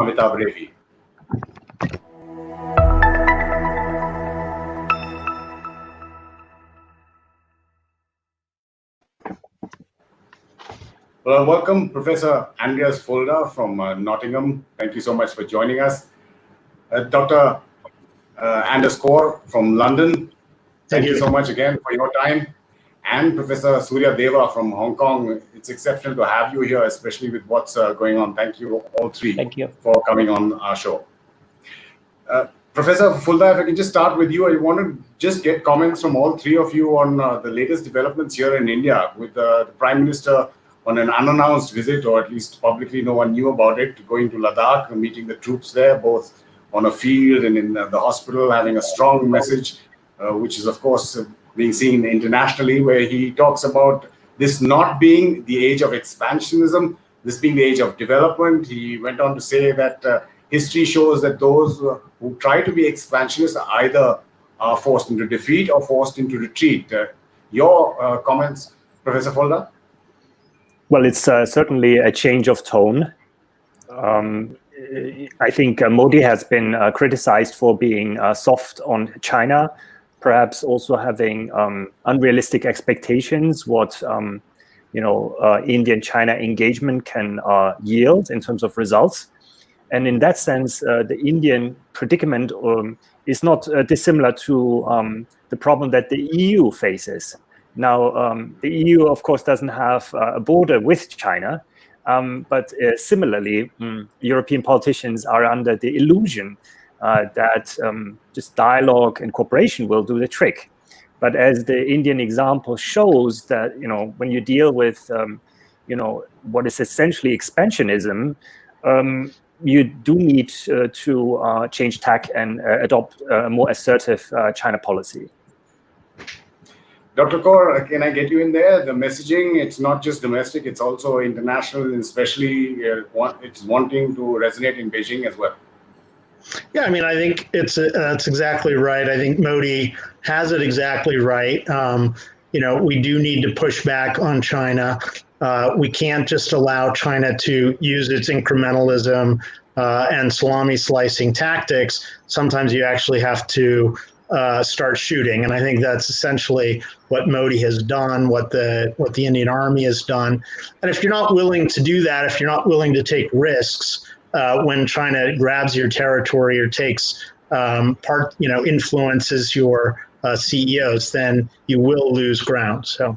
Amitabh Revi. Well, welcome, Professor Andreas Fulda from Nottingham. Thank you so much for joining us. Dr. Anders Corr from London. Thank you so much again for your time. And Professor Surya Deva from Hong Kong. It's exceptional to have you here, especially with what's going on. Thank you, all three, for coming on our show. Professor Fulda, if I can just start with you, I want to just get comments from all three of you on the latest developments here in India with the Prime Minister on an unannounced visit, or at least publicly no one knew about it, going to Ladakh and meeting the troops there, both on a field and in the hospital, having a strong message, which is, of course, being seen internationally, where he talks about this not being the age of expansionism, this being the age of development. He went on to say that history shows that those who try to be expansionists are either forced into defeat or forced into retreat. Your comments, Professor Fulda? Well, it's certainly a change of tone. I think Modi has been criticized for being soft on China, perhaps also having unrealistic expectations what Indian-China engagement can yield in terms of results. And in that sense, the Indian predicament is not dissimilar to the problem that the EU faces. Now, the EU, of course, doesn't have a border with China, but similarly, European politicians are under the illusion that just dialogue and cooperation will do the trick. But as the Indian example shows, that when you deal with what is essentially expansionism, you do need to change tack and adopt a more assertive China policy. Dr. Corr, can I get you in there? The messaging, it's not just domestic, it's also international, and especially it's wanting to resonate in Beijing as well. Yeah, I mean, I think it's exactly right. I think Modi has it exactly right. We do need to push back on China. We can't just allow China to use its incrementalism and salami slicing tactics. Sometimes you actually have to start shooting, and I think that's essentially what Modi has done, what the Indian Army has done. And if you're not willing to do that, if you're not willing to take risks when China grabs your territory or takes influences your CEOs, then you will lose ground. So,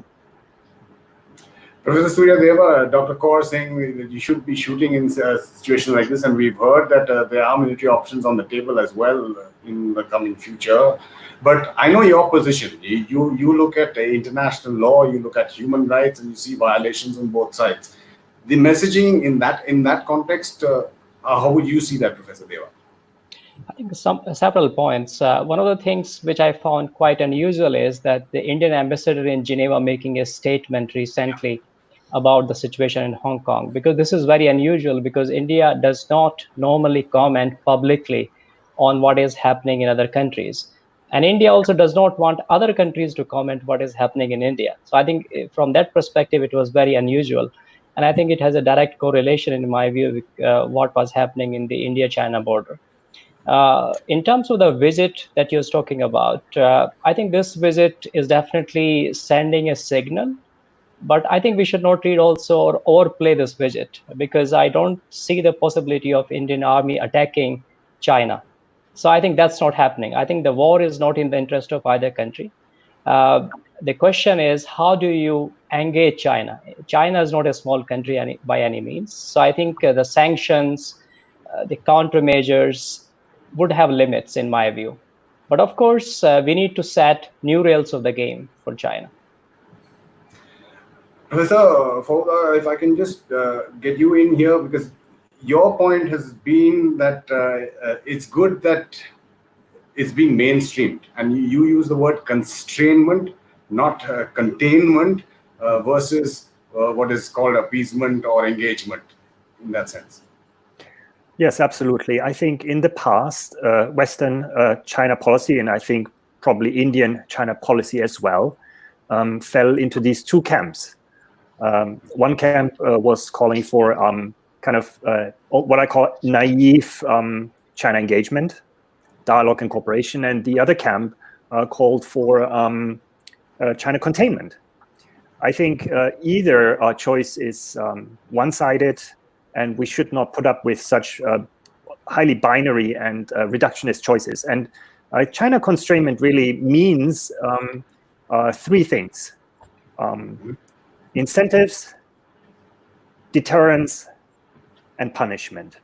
Professor Surya Deva, Dr. Corr saying that you should be shooting in a situation like this, and we've heard that there are military options on the table as well in the coming future. But I know your position. You look at international law, you look at human rights, and you see violations on both sides. The messaging in that context, how would you see that, Professor Deva? I think several points. One of the things which I found quite unusual is that the Indian ambassador in Geneva making a statement recently about the situation in Hong Kong, because this is very unusual, because India does not normally comment publicly on what is happening in other countries. And India also does not want other countries to comment what is happening in India. So I think from that perspective, it was very unusual. And I think it has a direct correlation, in my view, with what was happening in the India-China border. In terms of the visit that you're talking about, I think this visit is definitely sending a signal. But I think we should not read also or overplay this visit, because I don't see the possibility of Indian Army attacking China. So I think that's not happening. I think the war is not in the interest of either country. The question is, how do you engage China? China is not a small country by any means. So I think the sanctions, the countermeasures would have limits, in my view. But of course, we need to set new rails of the game for China. Professor Fulda, if I can just get you in here, because your point has been that it's good that it's being mainstreamed, and you use the word constrainment, not containment, versus what is called appeasement or engagement in that sense. Yes, absolutely. I think in the past, Western China policy, and I think probably Indian China policy as well, fell into these two camps. One camp was calling for kind of what I call naive China engagement, dialogue and cooperation, and the other camp called for China containment. I think either choice is one-sided, and we should not put up with such highly binary and reductionist choices. And China constrainment really means three things: incentives, deterrence, and punishment.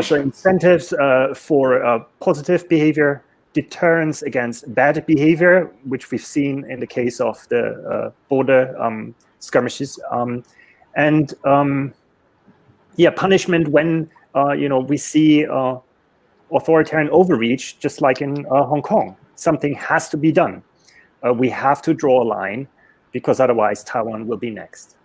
So incentives for positive behavior, deterrence against bad behavior, which we've seen in the case of the border skirmishes, and punishment when we see authoritarian overreach, just like in Hong Kong. Something has to be done. We have to draw a line, because otherwise Taiwan will be next.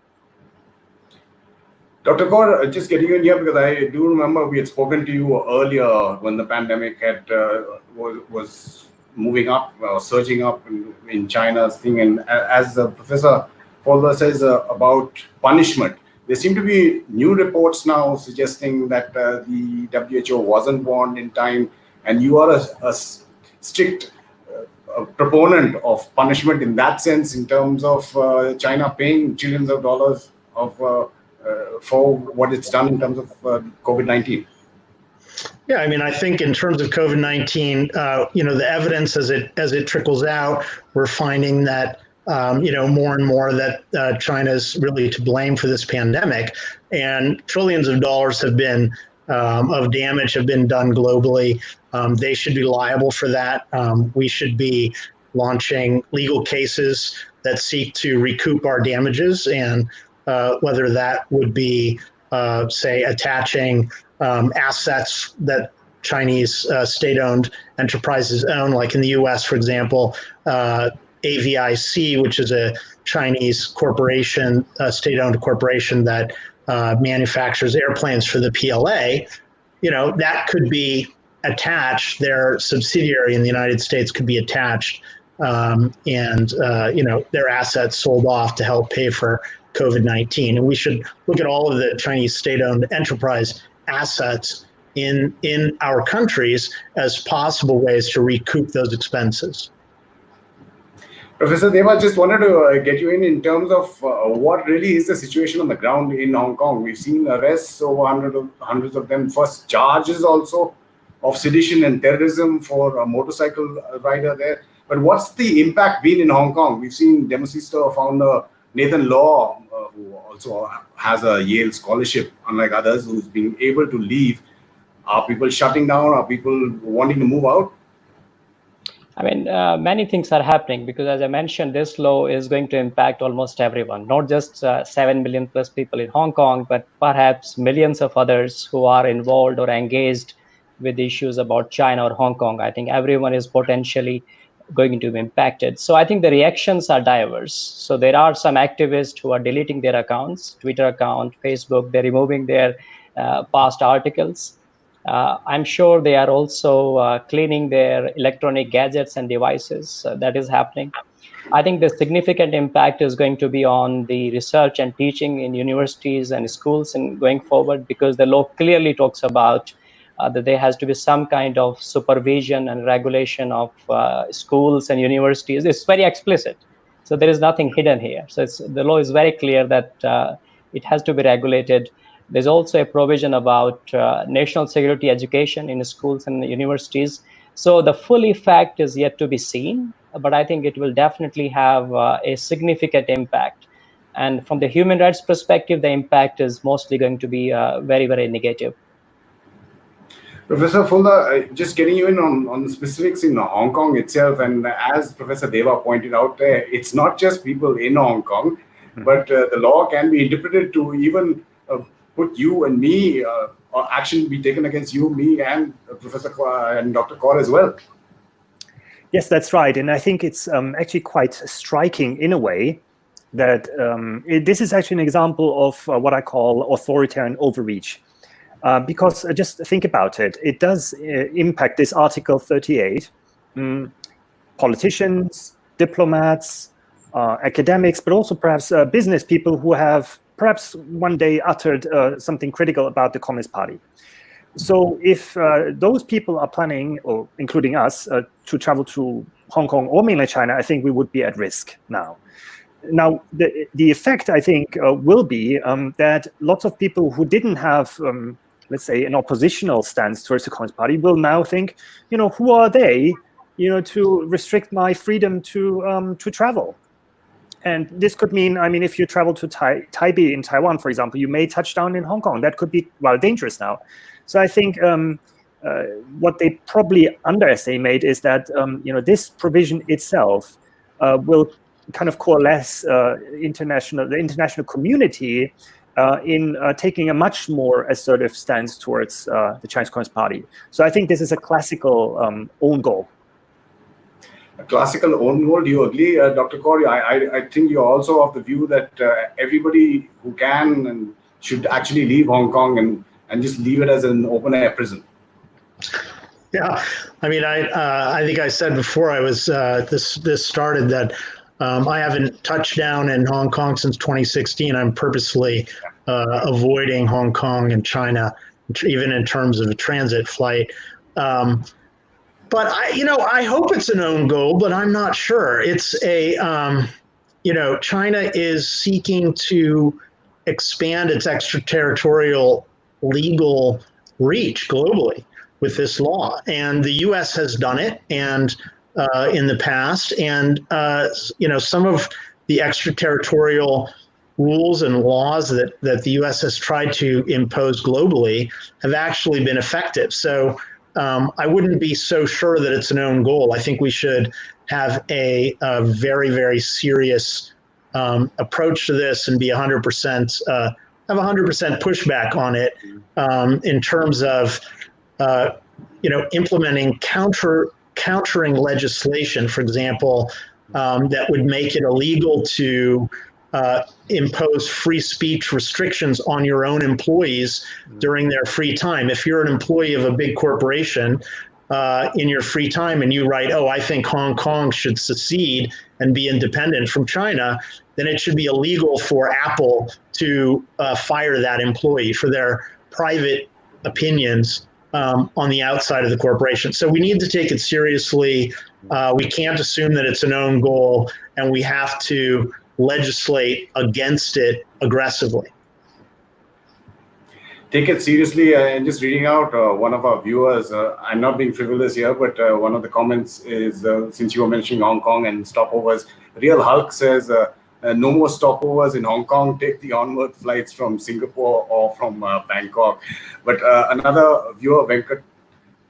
Dr. Corr, just getting in here, because I do remember we had spoken to you earlier when the pandemic had was moving up, surging up in China's thing. And as Professor Fulda says about punishment, there seem to be new reports now suggesting that the WHO wasn't warned in time, and you are a strict proponent of punishment in that sense, in terms of China paying trillions of dollars for what it's done in terms of COVID-19. Yeah, I mean, I think in terms of COVID-19, the evidence as it trickles out, we're finding that more and more that China's really to blame for this pandemic, and trillions of dollars have been of damage have been done globally. They should be liable for that. We should be launching legal cases that seek to recoup our damages, and whether that would be, say, attaching assets that Chinese state-owned enterprises own, like in the U.S., for example, AVIC, which is a Chinese corporation, state-owned corporation that manufactures airplanes for the PLA. That could be attached. Their subsidiary in the United States could be attached, and their assets sold off to help pay for COVID-19. And we should look at all of the Chinese state-owned enterprise assets in our countries as possible ways to recoup those expenses. Professor Deva, just wanted to get you in terms of what really is the situation on the ground in Hong Kong. We've seen arrests, over hundreds of them, first charges also of sedition and terrorism for a motorcycle rider there. But what's the impact been in Hong Kong? We've seen Demosisto founder Nathan Law, who also has a Yale scholarship, unlike others, who's been able to leave. Are people shutting down? Are people wanting to move out? I mean, many things are happening, because as I mentioned, this law is going to impact almost everyone, not just 7 million plus people in Hong Kong, but perhaps millions of others who are involved or engaged with issues about China or Hong Kong. I think everyone is potentially going to be impacted. So I think the reactions are diverse. So there are some activists who are deleting their accounts, Twitter account, Facebook, they're removing their past articles. I'm sure they are also cleaning their electronic gadgets and devices. That is happening. I think the significant impact is going to be on the research and teaching in universities and schools and going forward, because the law clearly talks about that there has to be some kind of supervision and regulation of schools and universities. It's very explicit. So there is nothing hidden here. So the law is very clear that it has to be regulated. There's also a provision about national security education in schools and universities. So the full effect is yet to be seen, but I think it will definitely have a significant impact. And from the human rights perspective, the impact is mostly going to be very, very negative. Professor Fulda, just getting you in on the specifics in Hong Kong itself, and as Professor Deva pointed out there, it's not just people in Hong Kong, but the law can be interpreted to even put you and me, or action be taken against you, me, and Professor Corr and Dr. Corr as well. Yes, that's right. And I think it's actually quite striking in a way that this is actually an example of what I call authoritarian overreach. Because just think about it, it does impact this Article 38. Politicians, diplomats, academics, but also perhaps business people who have perhaps one day uttered something critical about the Communist Party. So if those people are planning, or including us, to travel to Hong Kong or mainland China, I think we would be at risk now. Now, the effect, I think, will be that lots of people who didn't have, let's say, an oppositional stance towards the Communist Party will now think, who are they, to restrict my freedom to travel? And this could mean, if you travel to Taipei in Taiwan, for example, you may touch down in Hong Kong. That could be, dangerous now. So I think what they probably underestimate is that, this provision itself will kind of coalesce the international community in taking a much more assertive stance towards the Chinese Communist Party. So I think this is a classical own goal. A classical own goal. Do you agree, Dr. Corr? I think you're also of the view that everybody who can and should actually leave Hong Kong and just leave it as an open-air prison. Yeah, I think I said before I was this started that I haven't touched down in Hong Kong since 2016. I'm purposely avoiding Hong Kong and China, even in terms of a transit flight. But I hope it's an own goal, but I'm not sure. It's China is seeking to expand its extraterritorial legal reach globally with this law, and the U.S. has done it, and in the past, and some of the extraterritorial rules and laws that the U.S. has tried to impose globally have actually been effective. So I wouldn't be so sure that it's an own goal. I think we should have a very, very serious approach to this and be 100%. Have 100% pushback on it in terms of implementing countering legislation, for example, that would make it illegal to impose free speech restrictions on your own employees during their free time. If you're an employee of a big corporation in your free time and you write, I think Hong Kong should secede and be independent from China, then it should be illegal for Apple to fire that employee for their private opinions on the outside of the corporation. So we need to take it seriously. We can't assume that it's an own goal, and we have to legislate against it aggressively. Take it seriously. And just reading out one of our viewers, I'm not being frivolous here, but one of the comments is, since you were mentioning Hong Kong and stopovers, Real Hulk says, no more stopovers in Hong Kong, take the onward flights from Singapore or from Bangkok. But another viewer, Venkat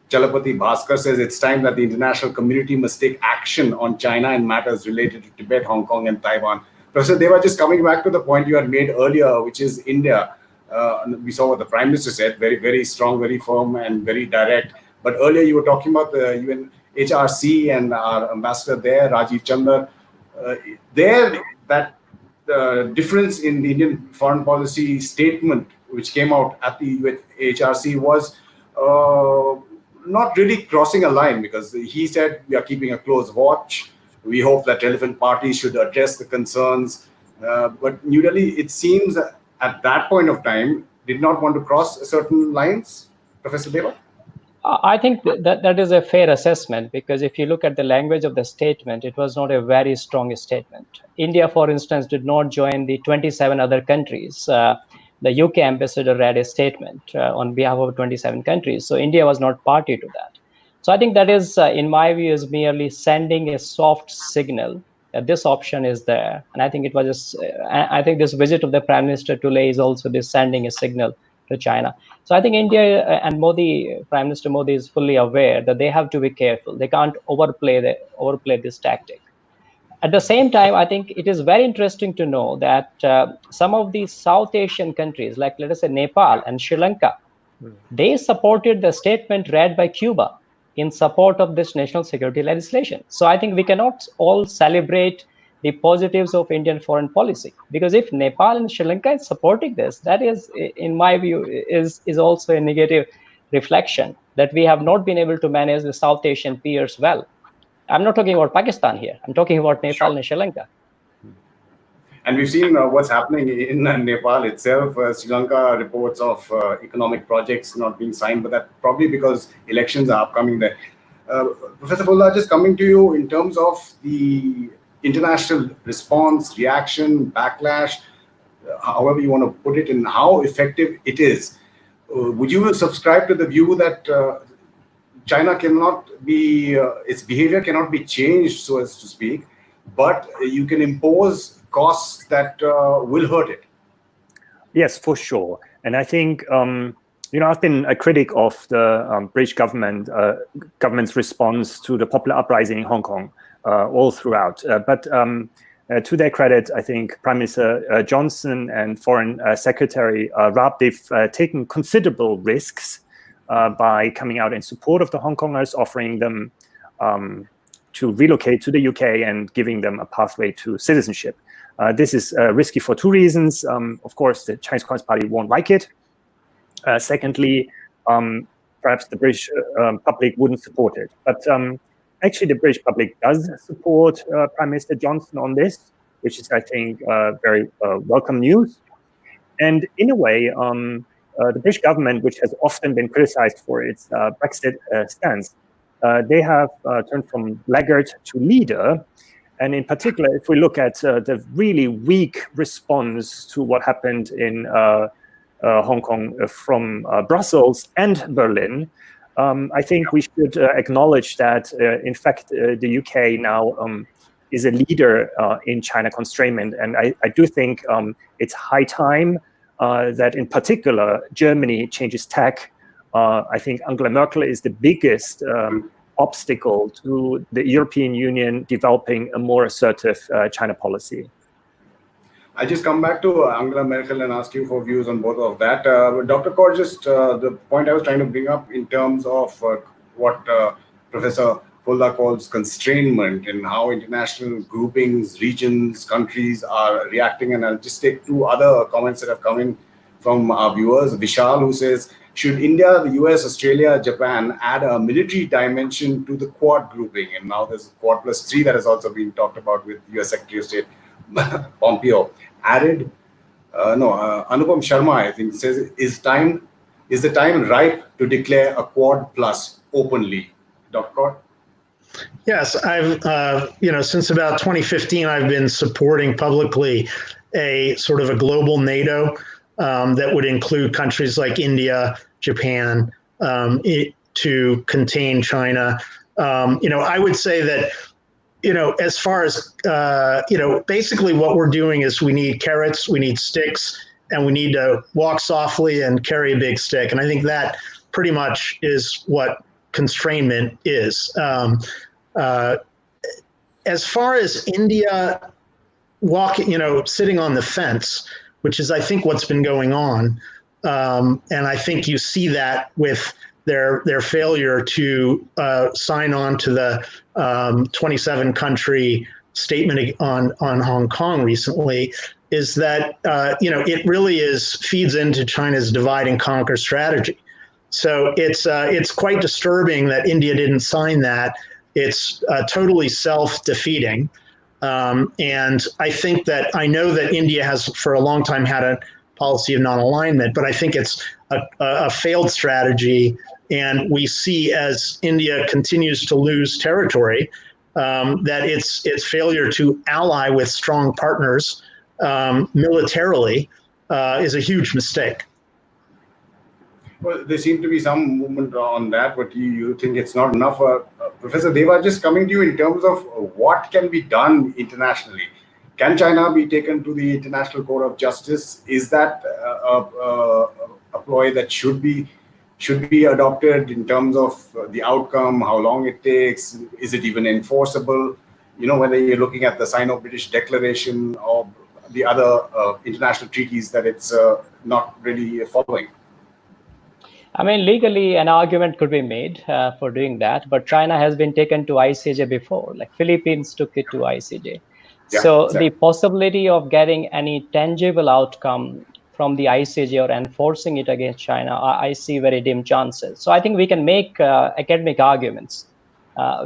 Chalapati Bhaskar, says it's time that the international community must take action on China and matters related to Tibet, Hong Kong and Taiwan. Professor Deva, just coming back to the point you had made earlier, which is India. We saw what the Prime Minister said, very, very strong, very firm and very direct. But earlier you were talking about the UNHRC and our ambassador there, Rajiv Chandra. That difference in the Indian foreign policy statement, which came out at the UNHRC, was not really crossing a line, because he said we are keeping a close watch. We hope that relevant parties should address the concerns. But New Delhi, it seems, at that point of time, did not want to cross certain lines. Professor Deva? I think that is a fair assessment, because if you look at the language of the statement, it was not a very strong statement. India, for instance, did not join the 27 other countries. The UK ambassador read a statement on behalf of 27 countries. So India was not party to that. So I think that is, in my view, is merely sending a soft signal that this option is there. And I think it was I think this visit of the Prime Minister to Leh is also this sending a signal to China. So I think India and Prime Minister Modi is fully aware that they have to be careful. They can't overplay this tactic. At the same time, I think it is very interesting to know that some of these South Asian countries, like let us say Nepal and Sri Lanka, they supported the statement read by Cuba in support of this national security legislation. So I think we cannot all celebrate the positives of Indian foreign policy, because if Nepal and Sri Lanka is supporting this, that is, in my view, is also a negative reflection that we have not been able to manage the South Asian peers well. I'm not talking about Pakistan here. I'm talking about Nepal and Sri Lanka. And we've seen what's happening in Nepal itself. Sri Lanka reports of economic projects not being signed, but that's probably because elections are upcoming there. Professor Fulda, just coming to you in terms of the international response, reaction, backlash, however you want to put it, and how effective it is. Would you subscribe to the view that China cannot be, its behavior cannot be changed, so as to speak, but you can impose costs that will hurt it? Yes, for sure. And I think, I've been a critic of the British government's response to the popular uprising in Hong Kong all throughout. But to their credit, I think Prime Minister Johnson and Foreign Secretary Raab, they've taken considerable risks by coming out in support of the Hong Kongers, offering them to relocate to the UK and giving them a pathway to citizenship. This is risky for two reasons. Of course, the Chinese Communist Party won't like it. Secondly, perhaps the British public wouldn't support it. But actually, the British public does support Prime Minister Johnson on this, which is, I think, very welcome news. And in a way, the British government, which has often been criticized for its Brexit stance, they have turned from laggard to leader. And in particular, if we look at the really weak response to what happened in Hong Kong from Brussels and Berlin, I think we should acknowledge that, in fact, the UK now is a leader in China constrainment. And I do think it's high time that, in particular, Germany changes tack. I think Angela Merkel is the biggest obstacle to the European Union developing a more assertive China policy. I'll just come back to Angela Merkel and ask you for views on both of that. Dr. Corr, just the point I was trying to bring up in terms of what Professor Fulda calls constrainment and how international groupings, regions, countries are reacting. And I'll just take two other comments that have come in from our viewers. Vishal, who says, should India, the US, Australia, Japan add a military dimension to the Quad grouping? And now there's Quad plus 3 that has also been talked about with US Secretary of State Pompeo. Added, Anupam Sharma, I think, says, is the time ripe to declare a Quad plus openly? Dr. Corr? Yes, I've, since about 2015, I've been supporting publicly a sort of a global NATO that would include countries like India, Japan, to contain China. I would say that, as far as, basically what we're doing is we need carrots, we need sticks, and we need to walk softly and carry a big stick. And I think that pretty much is what constrainment is. As far as India sitting on the fence, which is, I think, what's been going on. And I think you see that with their failure to sign on to the 27-country statement on Hong Kong recently, is that, it really feeds into China's divide and conquer strategy. So it's quite disturbing that India didn't sign that. It's totally self-defeating. And I know that India has for a long time had a policy of non-alignment, but I think it's a failed strategy. And we see as India continues to lose territory, that its failure to ally with strong partners militarily is a huge mistake. Well, there seems to be some movement on that, but you think it's not enough. Professor Deva, just coming to you in terms of what can be done internationally. Can China be taken to the International Court of Justice? Is that a ploy that should be adopted in terms of the outcome, how long it takes? Is it even enforceable? Whether you're looking at the Sino-British Declaration or the other international treaties that it's not really following. I mean, legally, an argument could be made for doing that, but China has been taken to ICJ before, like Philippines took it to ICJ. Yeah, so exactly. The possibility of getting any tangible outcome from the ICJ or enforcing it against China, I see very dim chances. So I think we can make academic arguments.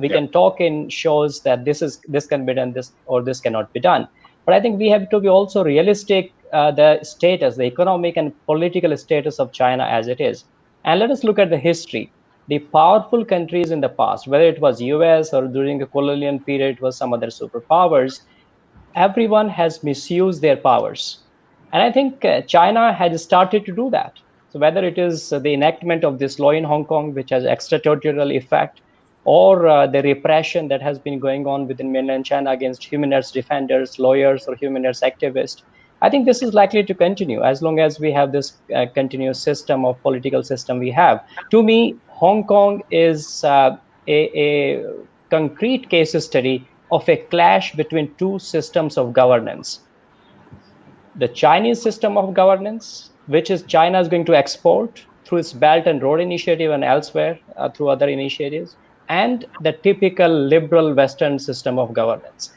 We can talk in shows that this can be done, this cannot be done. But I think we have to be also realistic, the status, the economic and political status of China as it is. And let us look at the history. The powerful countries in the past, whether it was US or during the colonial period, it was some other superpowers, everyone has misused their powers. And I think China has started to do that. So whether it is the enactment of this law in Hong Kong, which has extraterritorial effect, or the repression that has been going on within mainland China against human rights defenders, lawyers, or human rights activists, I think this is likely to continue as long as we have this continuous system of political system we have. To me, Hong Kong is a concrete case study of a clash between two systems of governance. The Chinese system of governance, which is China is going to export through its Belt and Road Initiative and elsewhere through other initiatives, and the typical liberal Western system of governance.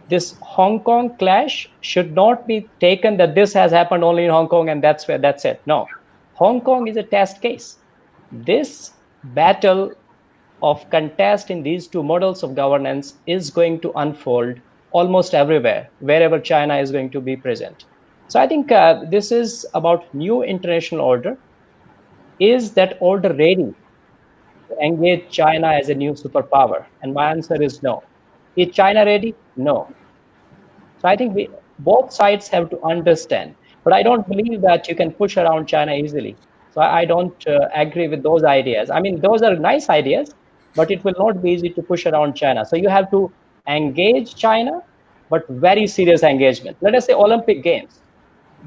This Hong Kong clash should not be taken that this has happened only in Hong Kong and that's it. No, Hong Kong is a test case. This battle of contest in these two models of governance is going to unfold almost everywhere, wherever China is going to be present. So I think this is about new international order. Is that order ready to engage China as a new superpower? And my answer is no. Is China ready? No. So I think both sides have to understand. But I don't believe that you can push around China easily. So I don't agree with those ideas. I mean, those are nice ideas, but it will not be easy to push around China. So you have to engage China, but very serious engagement. Let us say Olympic Games,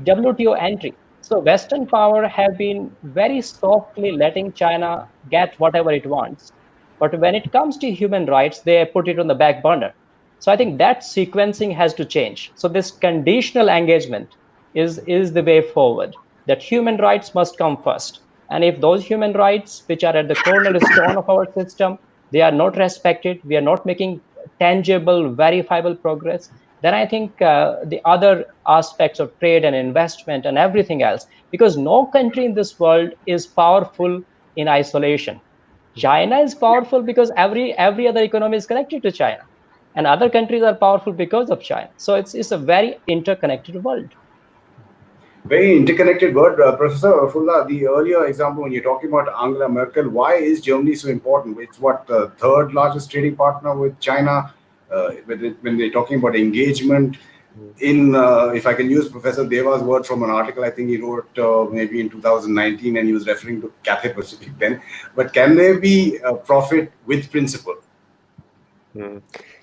WTO entry. So Western power have been very softly letting China get whatever it wants. But when it comes to human rights, they put it on the back burner. So I think that sequencing has to change. So this conditional engagement is the way forward, that human rights must come first. And if those human rights, which are at the cornerstone of our system, they are not respected, we are not making tangible, verifiable progress, then I think the other aspects of trade and investment and everything else, because no country in this world is powerful in isolation. China is powerful because every other economy is connected to China, and other countries are powerful because of China. So it's a very interconnected world. Very interconnected world, Professor Fulda. The earlier example, when you're talking about Angela Merkel, why is Germany so important? It's what, the third largest trading partner with China. When they're talking about engagement, in if I can use Professor Deva's word from an article I think he wrote maybe in 2019, and he was referring to Cathay Pacific then. But can there be a profit with principle?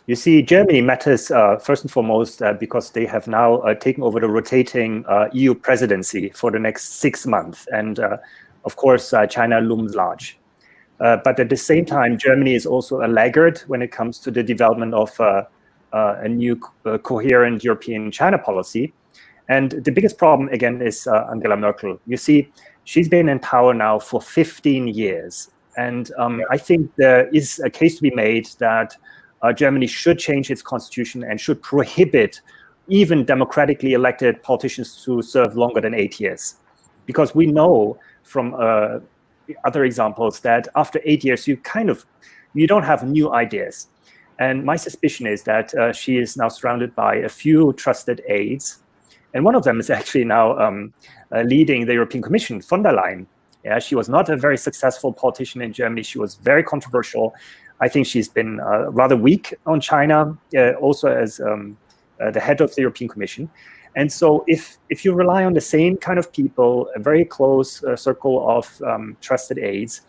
You see, Germany matters first and foremost because they have now taken over the rotating EU presidency for the next 6 months. And of course, China looms large. But at the same time, Germany is also a laggard when it comes to the development of a new coherent European China policy. And the biggest problem, again, is Angela Merkel. You see, she's been in power now for 15 years. And I think there is a case to be made that Germany should change its constitution and should prohibit even democratically elected politicians to serve longer than 8 years. Because we know from other examples that after 8 years, you don't have new ideas. And my suspicion is that she is now surrounded by a few trusted aides. And one of them is actually now leading the European Commission, von der Leyen. Yeah, she was not a very successful politician in Germany. She was very controversial. I think she's been rather weak on China, also as the head of the European Commission. And so if you rely on the same kind of people, a very close circle of trusted aides,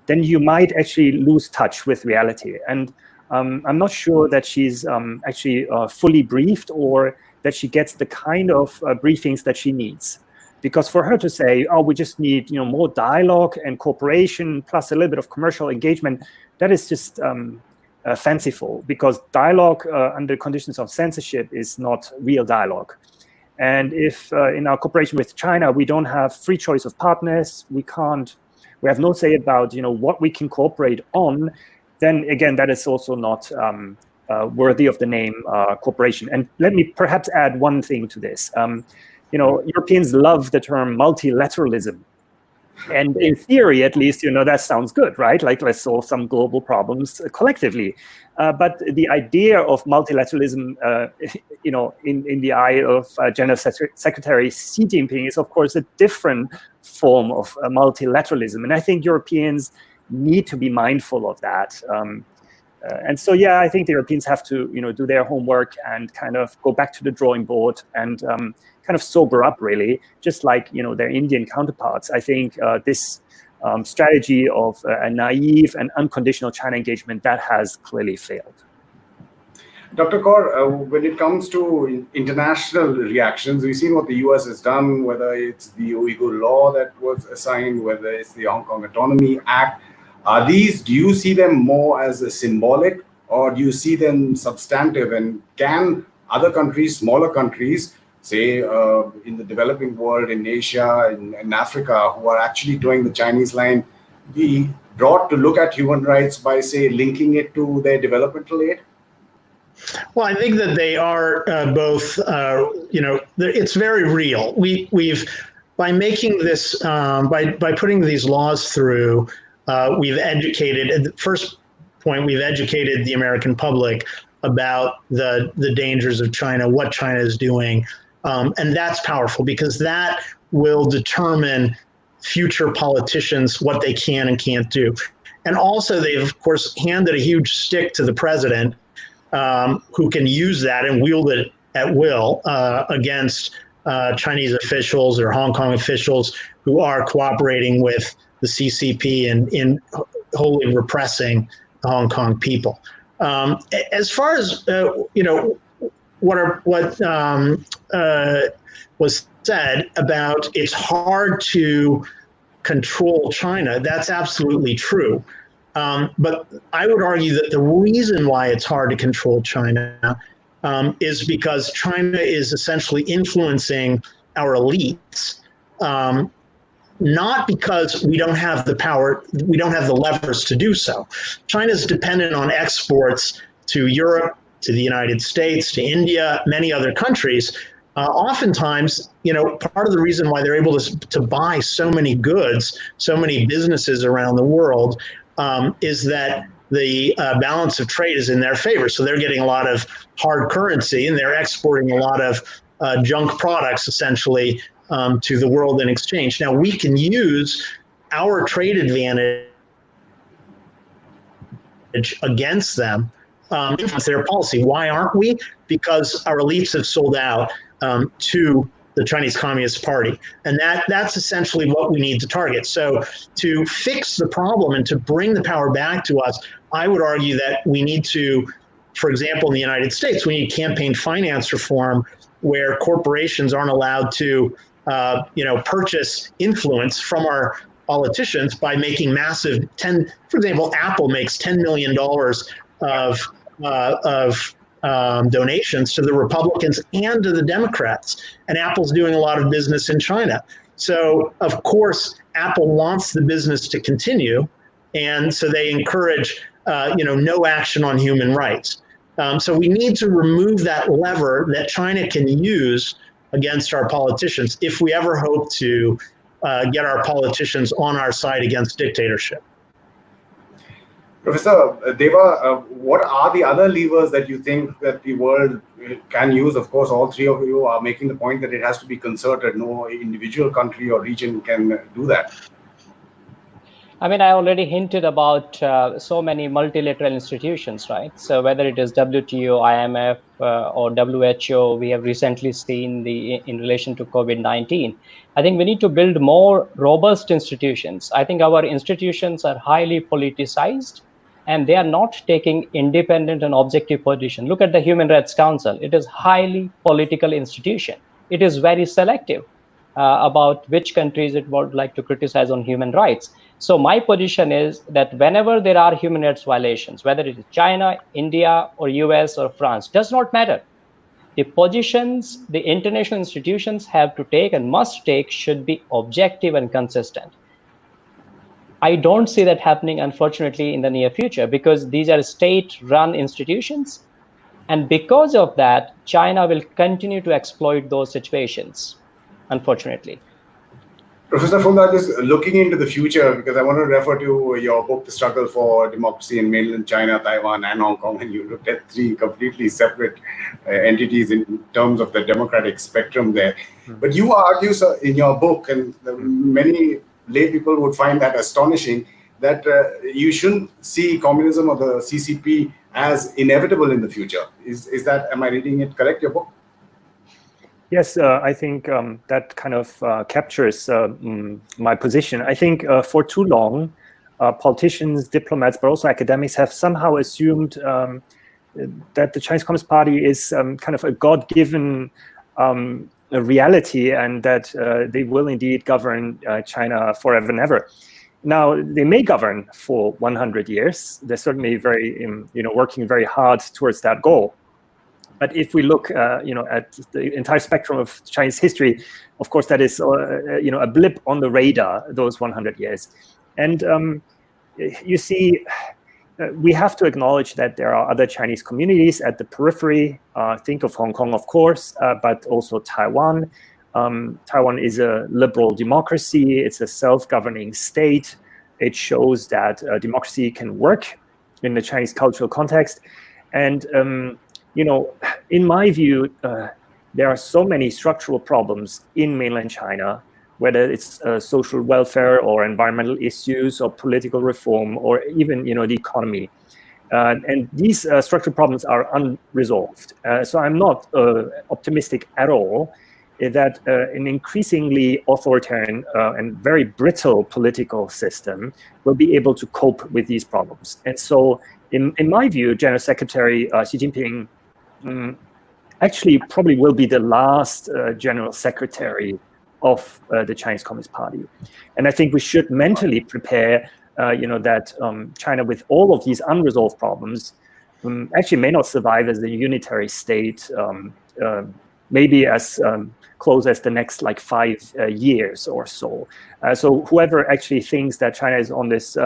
then you might actually lose touch with reality. And I'm not sure that she's actually fully briefed, or that she gets the kind of briefings that she needs. Because for her to say, oh, we just need more dialogue and cooperation plus a little bit of commercial engagement, that is just fanciful, because dialogue under conditions of censorship is not real dialogue. And if in our cooperation with China, we don't have free choice of partners, we have no say about what we can cooperate on, then again, that is also not worthy of the name cooperation. And let me perhaps add one thing to this. Europeans love the term multilateralism. And in theory, at least, that sounds good, right? Like, let's solve some global problems collectively. But the idea of multilateralism, in the eye of General Secretary Xi Jinping is, of course, a different form of multilateralism. And I think Europeans need to be mindful of that. And so, yeah, I think the Europeans have to, do their homework and kind of go back to the drawing board and kind of sober up, really, just like, their Indian counterparts. I think this strategy of a naive and unconditional China engagement, that has clearly failed. Dr. Corr, when it comes to international reactions, we've seen what the US has done, whether it's the Uyghur law that was assigned, whether it's the Hong Kong Autonomy Act. Do you see them more as a symbolic, or do you see them substantive? And can other countries, smaller countries, say in the developing world, in Asia, in Africa, who are actually doing the Chinese line, be brought to look at human rights by, say, linking it to their developmental aid? Well, I think that they are both, it's very real. We've by making this, by putting these laws through, we've educated, at the first point, we've educated the American public about the dangers of China, what China is doing. And that's powerful because that will determine future politicians, what they can and can't do. And also they've, of course, handed a huge stick to the president, who can use that and wield it at will against Chinese officials or Hong Kong officials who are cooperating with the CCP and in wholly repressing the Hong Kong people. As far as what was said about it's hard to control China, that's absolutely true. But I would argue that the reason why it's hard to control China is because China is essentially influencing our elites, not because we don't have the power, we don't have the levers to do so. China's dependent on exports to Europe, to the United States, to India, many other countries. Oftentimes, part of the reason why they're able to buy so many goods, so many businesses around the world, is that the balance of trade is in their favor. So they're getting a lot of hard currency and they're exporting a lot of junk products, essentially, to the world in exchange. Now, we can use our trade advantage against them, influence their policy. Why aren't we? Because our elites have sold out to the Chinese Communist Party. And that's essentially what we need to target. So to fix the problem and to bring the power back to us, I would argue that we need to, for example, in the United States, we need campaign finance reform where corporations aren't allowed to purchase influence from our politicians by making massive for example, Apple makes $10 million of donations to the Republicans and to the Democrats. And Apple's doing a lot of business in China. So, of course, Apple wants the business to continue. And so they encourage, no action on human rights. So we need to remove that lever that China can use against our politicians if we ever hope to get our politicians on our side against dictatorship. Professor Deva, what are the other levers that you think that the world can use? Of course, all three of you are making the point that it has to be concerted. No individual country or region can do that. I mean, I already hinted about so many multilateral institutions, right? So whether it is WTO, IMF, or WHO, we have recently seen in relation to COVID-19. I think we need to build more robust institutions. I think our institutions are highly politicized, and they are not taking independent and objective position. Look at the Human Rights Council. It is highly political institution. It is very selective about which countries it would like to criticize on human rights. So my position is that whenever there are human rights violations, whether it is China, India, or US or France, does not matter. The positions the international institutions have to take and must take should be objective and consistent. I don't see that happening, unfortunately, in the near future, because these are state-run institutions. And because of that, China will continue to exploit those situations, unfortunately. Professor Fulda, just looking into the future, because I want to refer to your book, The Struggle for Democracy in Mainland China, Taiwan, and Hong Kong, and you looked at three completely separate entities in terms of the democratic spectrum there. But you argue, sir, in your book, and many lay people would find that astonishing, that you shouldn't see communism or the CCP as inevitable in the future. Is that, am I reading it correct, your book? Yes, I think that kind of captures my position. I think for too long, politicians, diplomats, but also academics have somehow assumed that the Chinese Communist Party is kind of a God-given reality, and that they will indeed govern China forever and ever. Now, they may govern for 100 years. They're certainly very, working very hard towards that goal. But if we look, at the entire spectrum of Chinese history, of course, that is, a blip on the radar, those 100 years. And you see, we have to acknowledge that there are other Chinese communities at the periphery. Think of Hong Kong, of course, but also Taiwan. Taiwan is a liberal democracy. It's a self-governing state. It shows that democracy can work in the Chinese cultural context. And in my view, there are so many structural problems in mainland China, whether it's social welfare or environmental issues or political reform or even, the economy. And these structural problems are unresolved. So I'm not optimistic at all that an increasingly authoritarian and very brittle political system will be able to cope with these problems. And so in my view, General Secretary Xi Jinping actually probably will be the last general secretary of the Chinese Communist Party. And I think we should mentally prepare, that China, with all of these unresolved problems, actually may not survive as a unitary state, maybe as close as the next 5 years or so. So whoever actually thinks that China is on this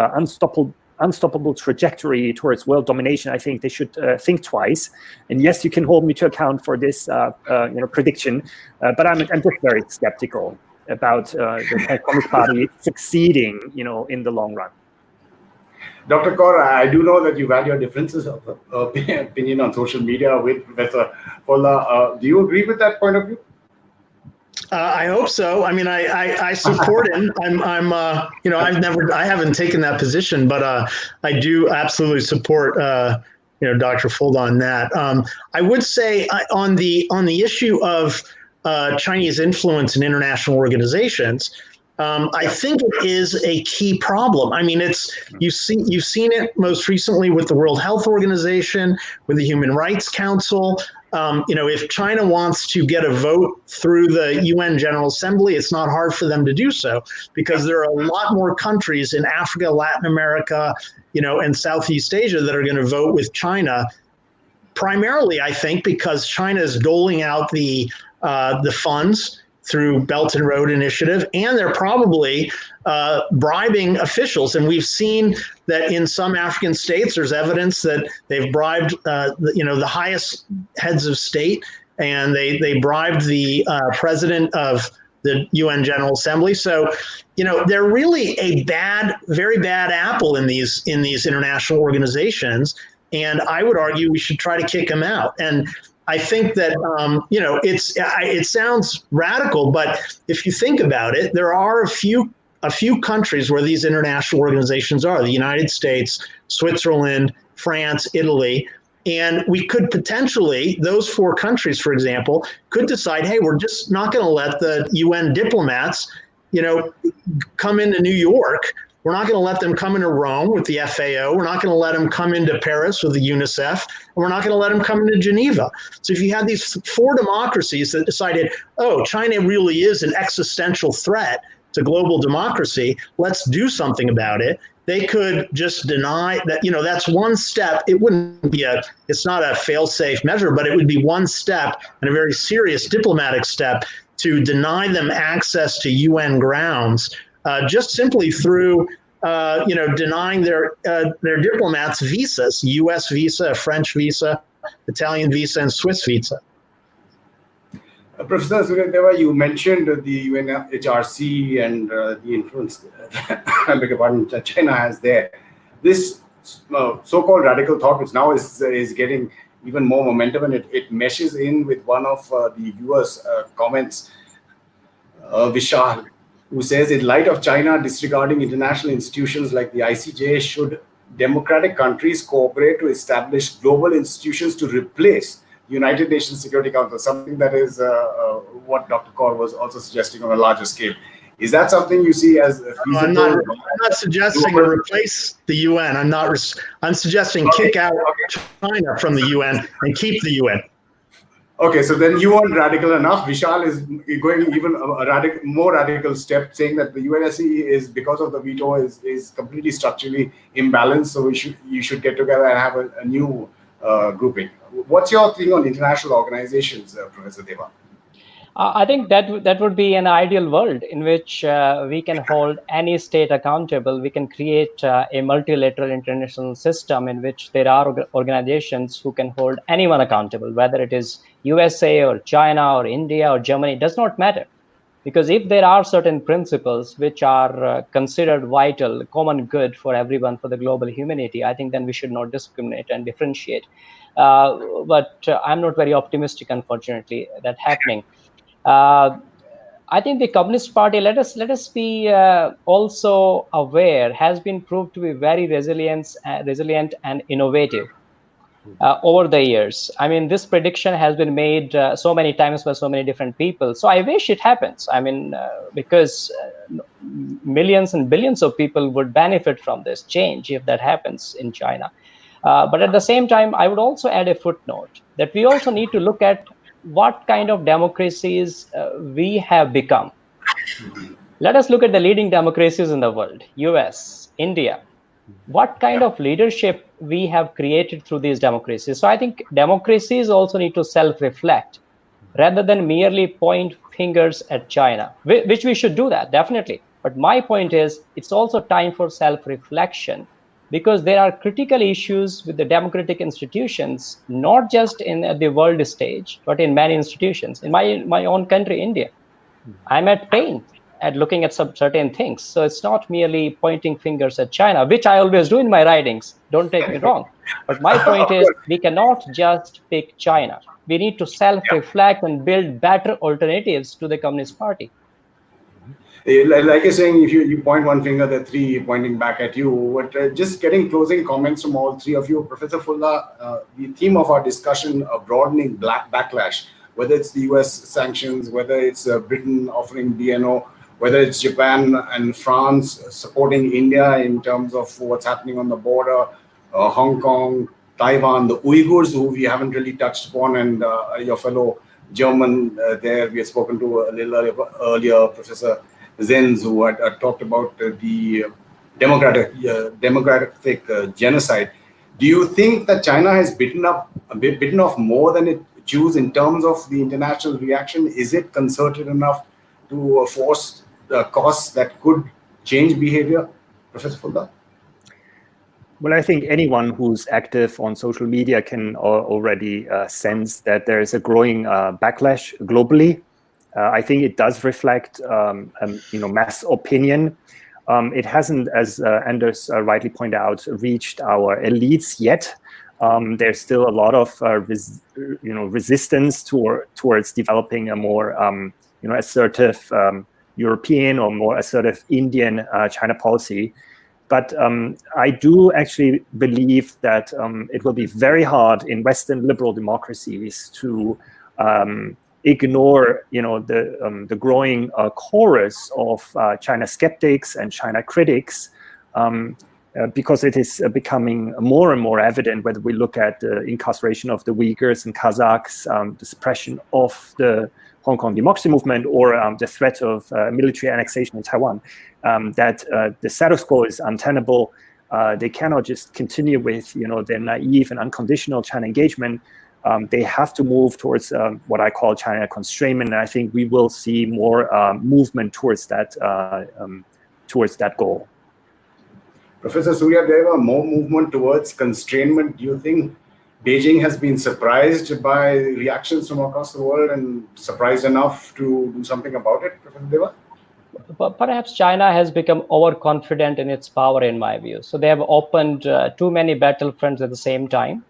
unstoppable trajectory towards world domination, I think they should think twice. And yes, you can hold me to account for this prediction, but I'm just very skeptical about the Communist Party succeeding, in the long run. Dr. Corr, I do know that you've had your differences of opinion on social media with Professor Fulda. Do you agree with that point of view? I hope so. I mean, I support him. I haven't taken that position, but I do absolutely support, Dr. Fulda on that. I would say on the issue of Chinese influence in international organizations, I think it is a key problem. I mean, you've seen it most recently with the World Health Organization, with the Human Rights Council. If China wants to get a vote through the UN General Assembly, it's not hard for them to do so, because there are a lot more countries in Africa, Latin America, and Southeast Asia that are going to vote with China. Primarily, I think, because China is doling out the funds through Belt and Road Initiative, and they're probably bribing officials. And we've seen that in some African states, there's evidence that they've bribed, the highest heads of state, and they bribed the president of the UN General Assembly. So, they're really a very bad apple in these international organizations. And I would argue we should try to kick them out. And I think that, it sounds radical, but if you think about it, there are a few countries where these international organizations are: the United States, Switzerland, France, Italy. And we could potentially, those 4 countries, for example, could decide, hey, we're just not going to let the UN diplomats, come into New York. We're not going to let them come into Rome with the FAO. We're not going to let them come into Paris with the UNICEF. And we're not going to let them come into Geneva. So if you had these 4 democracies that decided, oh, China really is an existential threat to global democracy, let's do something about it, they could just deny that, that's one step. It's not a fail-safe measure, but it would be one step, and a very serious diplomatic step, to deny them access to UN grounds, just simply through, denying their diplomats visas: U.S. visa, French visa, Italian visa, and Swiss visa. Professor Surya Deva, you mentioned the UNHRC and the influence I beg your pardon, China has there. This so-called radical thought, which now is getting even more momentum, and it meshes in with one of the viewers' comments, Vishal, who says, in light of China disregarding international institutions like the ICJ, should democratic countries cooperate to establish global institutions to replace United Nations Security Council, something that is what Dr. Corr was also suggesting on a larger scale. Is that something you see as feasible? I'm not suggesting to replace the UN. I'm suggesting kick out China from the UN and keep the UN. Okay, so then you aren't radical enough. Vishal is going even more radical step, saying that the UNSC is, because of the veto, is completely structurally imbalanced. So you should get together and have a new grouping. What's your thing on international organizations, Professor Deva? I think that would be an ideal world in which we can hold any state accountable. We can create a multilateral international system in which there are organizations who can hold anyone accountable, whether it is USA or China or India or Germany, it does not matter. Because if there are certain principles which are considered vital, common good for everyone, for the global humanity, I think then we should not discriminate and differentiate. But I'm not very optimistic, unfortunately, that happening. I think the Communist Party, let us be also aware, has been proved to be very resilient and innovative over the years. I mean, this prediction has been made so many times by so many different people. So I wish it happens. I mean, because millions and billions of people would benefit from this change if that happens in China. But at the same time, I would also add a footnote that we also need to look at what kind of democracies we have become. Let us look at the leading democracies in the world, US, India. What kind of leadership we have created through these democracies. So I think democracies also need to self-reflect rather than merely point fingers at China, which we should do that, definitely. But my point is, it's also time for self-reflection, because there are critical issues with the democratic institutions, not just in the world stage, but in many institutions. In my own country, India, I'm at pain at looking at some certain things. So it's not merely pointing fingers at China, which I always do in my writings. Don't take me wrong. But my point is, we cannot just pick China. We need to self-reflect and build better alternatives to the Communist Party. Like you're saying, if you point one finger, the three pointing back at you. But just getting closing comments from all three of you. Professor Fulda, the theme of our discussion, broadening backlash, whether it's the US sanctions, whether it's Britain offering DNO, whether it's Japan and France supporting India in terms of what's happening on the border, Hong Kong, Taiwan, the Uyghurs, who we haven't really touched upon, and your fellow German there, we had spoken to a little earlier, Professor Zenz, who had talked about the democratic genocide. Do you think that China has bitten off more than it chews in terms of the international reaction? Is it concerted enough to force the costs that could change behavior, Professor Fulda? Well, I think anyone who's active on social media can already sense that there is a growing backlash globally. I think it does reflect, mass opinion. It hasn't, as Anders rightly pointed out, reached our elites yet. There's still a lot of resistance towards developing a more assertive European or more assertive Indian China policy. But I do actually believe that it will be very hard in Western liberal democracies to ignore, the growing chorus of China skeptics and China critics, because it is becoming more and more evident whether we look at the incarceration of the Uyghurs and Kazakhs, the suppression of the Hong Kong democracy movement, or the threat of military annexation in Taiwan, that the status quo is untenable. They cannot just continue with their naive and unconditional China engagement. They have to move towards what I call China constrainment, and I think we will see more movement towards that goal. Professor Surya Deva, more movement towards constrainment. Do you think Beijing has been surprised by reactions from across the world and surprised enough to do something about it, Professor Deva? But perhaps China has become overconfident in its power, in my view. So they have opened too many battlefronts at the same time.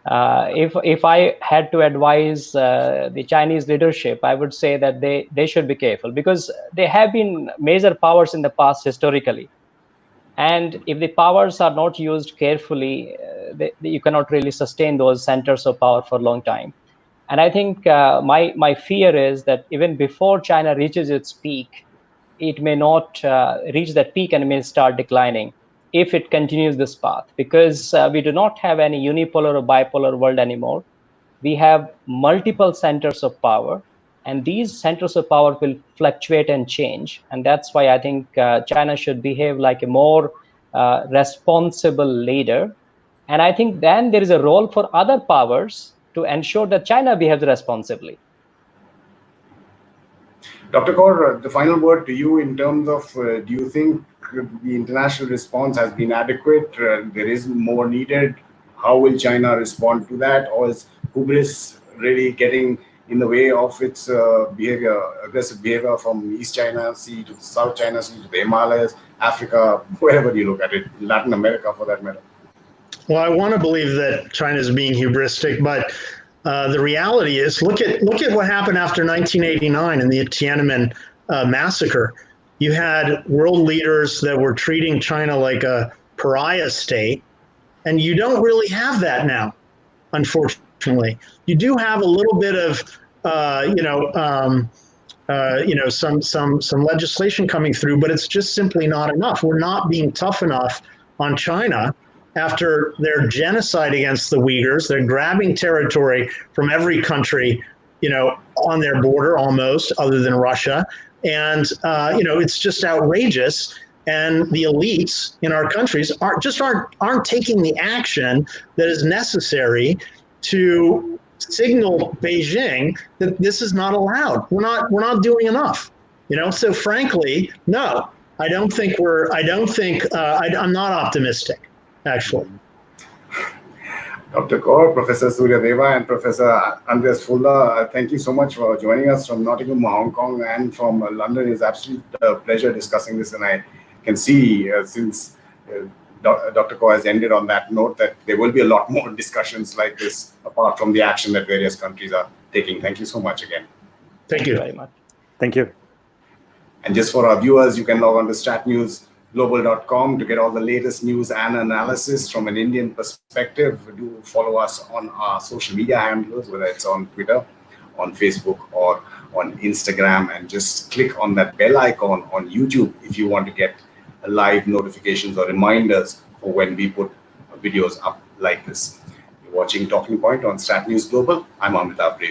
If I had to advise the Chinese leadership, I would say that they should be careful, because they have been major powers in the past historically. And if the powers are not used carefully, you cannot really sustain those centers of power for a long time. And I think my fear is that even before China reaches its peak, it may not reach that peak and may start declining if it continues this path, because we do not have any unipolar or bipolar world anymore. We have multiple centers of power, and these centers of power will fluctuate and change. And that's why I think China should behave like a more responsible leader. And I think then there is a role for other powers to ensure that China behaves responsibly. Dr. Corr, the final word to you in terms of, do you think the international response has been adequate? There is more needed. How will China respond to that? Or is hubris really getting in the way of its behavior, aggressive behavior from East China Sea to South China Sea to the Himalayas, Africa, wherever you look at it, Latin America for that matter? Well, I want to believe that China is being hubristic, but the reality is, look at what happened after 1989 in the Tiananmen massacre. You had world leaders that were treating China like a pariah state, and you don't really have that now, unfortunately. You do have a little bit of, some legislation coming through, but it's just simply not enough. We're not being tough enough on China after their genocide against the Uyghurs. They're grabbing territory from every country, on their border almost, other than Russia. And, it's just outrageous. And the elites in our countries aren't taking the action that is necessary to signal Beijing that this is not allowed. We're not doing enough. So frankly, no, I'm not optimistic, actually. Dr. Corr, Professor Surya Deva, and Professor Andreas Fulda, thank you so much for joining us from Nottingham, Hong Kong, and from London. It's absolute pleasure discussing this, and I can see since Dr. Corr has ended on that note that there will be a lot more discussions like this apart from the action that various countries are taking. Thank you so much again. Thank you very much. Thank you. And just for our viewers, you can log on to StratNewsGlobal.com to get all the latest news and analysis from an Indian perspective. Do follow us on our social media handles, whether it's on Twitter, on Facebook, or on Instagram, and just click on that bell icon on YouTube if you want to get live notifications or reminders for when we put videos up like this. You're watching Talking Point on StratNews Global. I'm Amitabh.